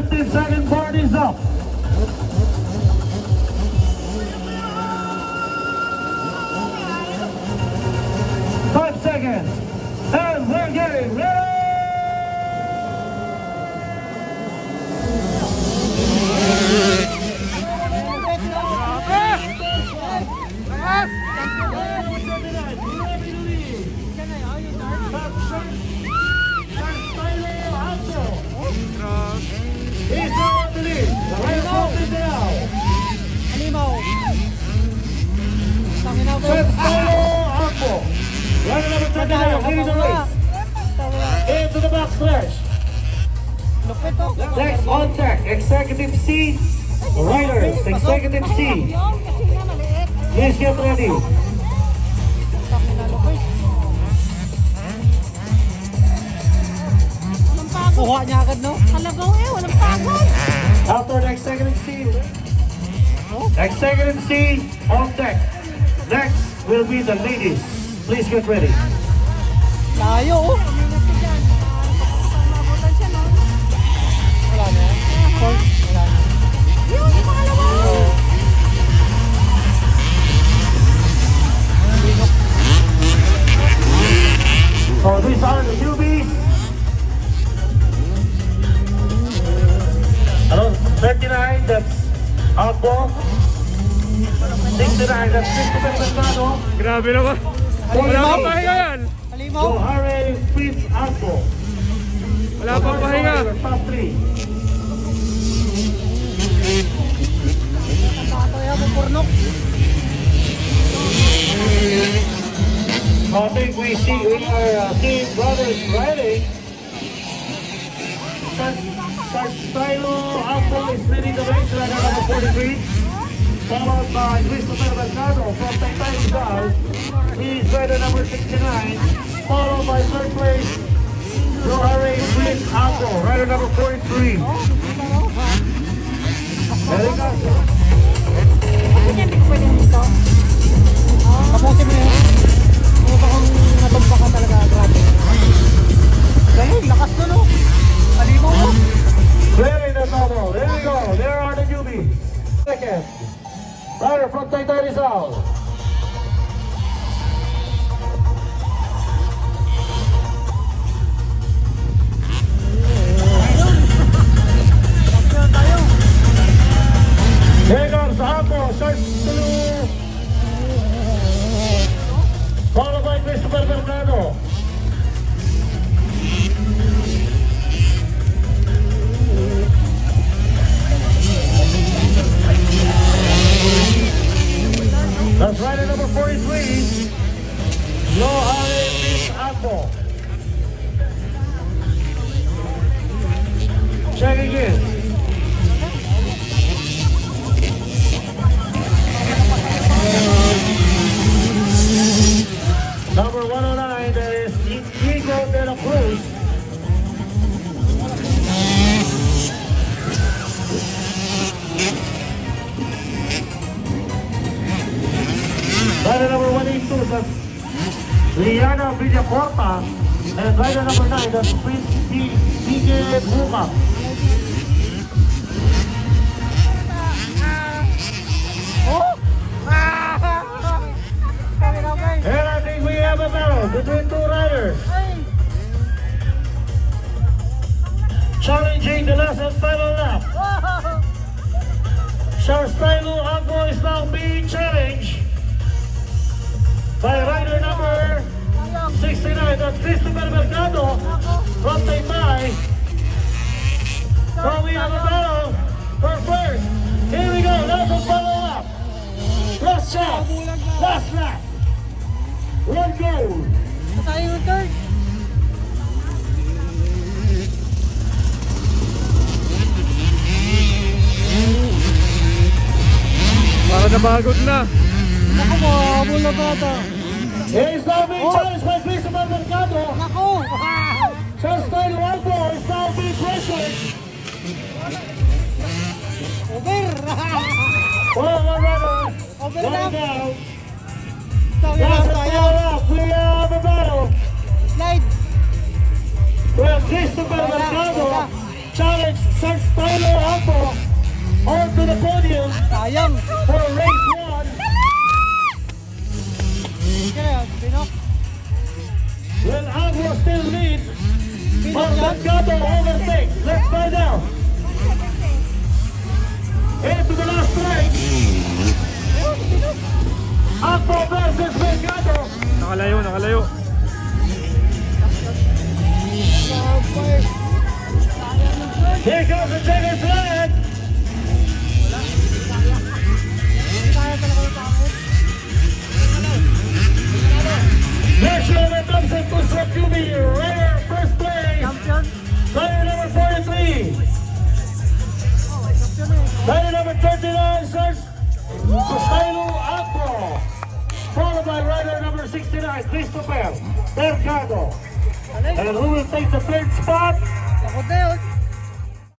15-second board is up. 5 seconds. And we're getting ready. He's on the lead. The race opens now. Set Apple. Running number 29, leading the race. Into the back stretch. Next on deck, Executive C. Riders, Executive C. Please get ready. Kuha niya agad, no? Halagaw walang pagod. After the Executive C. Executive C on deck. Next will be the ladies. Please get ready. Layo, oh. Wala na yan. Wala na. Yung pangalawa. So these are the newbies. Hello, 39, that's Akbo. 69, that's Christopher Mercado. Grabe naman. Wala pang pahinga yan. Halimaw. Johare Prince Akbo. Wala pang pahinga. Top 3. Tato yan, pupurnok. I think we are seeing brothers riding. Stylo Akbo is leading the race, rider number 43. Followed by Christopher Mercado from Taytay Rizal. He's rider number 69. Followed by third place, Johare Prince Akbo, rider number 43. There you go. Ano niya, hindi ko pwede dito? Kaposin mo yun. Ano ba kung natumpa ka talaga, grabe. Dahil, lakas na, no? Halimaw, no? Clearing the bubble. There we go. There are the newbies. Second, rider from Taytay Rizal. Here comes Akbo, short blue. Followed by Christopher Mercado. That's rider number 43. Johare Prince Akbo. Checking in. Number 109, that is Inigo de la Cruz. Rider number 182, that's Liana Villacorta. And rider number 9, that's Prince Miguel Buka. And I think we have a battle between two riders. Challenging the last and final lap. Stylo Akbo is now being challenged by rider number 69, that's Christopher Mercado from Taytay. So we have a battle for first. Here we go, last and final lap. Last chance, last lap. One goal. Tayo yung third. Para nabagod na. Naku, mahabol na bata. He's now being challenged by Christopher Mercado. Naku! Stylo Akbo is now being pressured. Over! One runner. Over One na! down. Tayo Last and tayo! final lap. We have a battle. Slide! We have Christopher Mercado challenge sends Tyler Alpo onto the podium Sayang. for race 1. Kaya, Pinok. Will Agua still lead? Pinok But yan. Delgado overtakes. Let's find out. Into the last straight. Agua versus Delgado. Nakalayo, nakalayo. Here goes the checkered flag. National Davsons Motocross NEWBIE rider first place. Champion. Rider number 43. Rider number 39 starts Stylo Agbo. Followed by rider number 69, Christopher Delgado. And who will take the third spot? Ako din.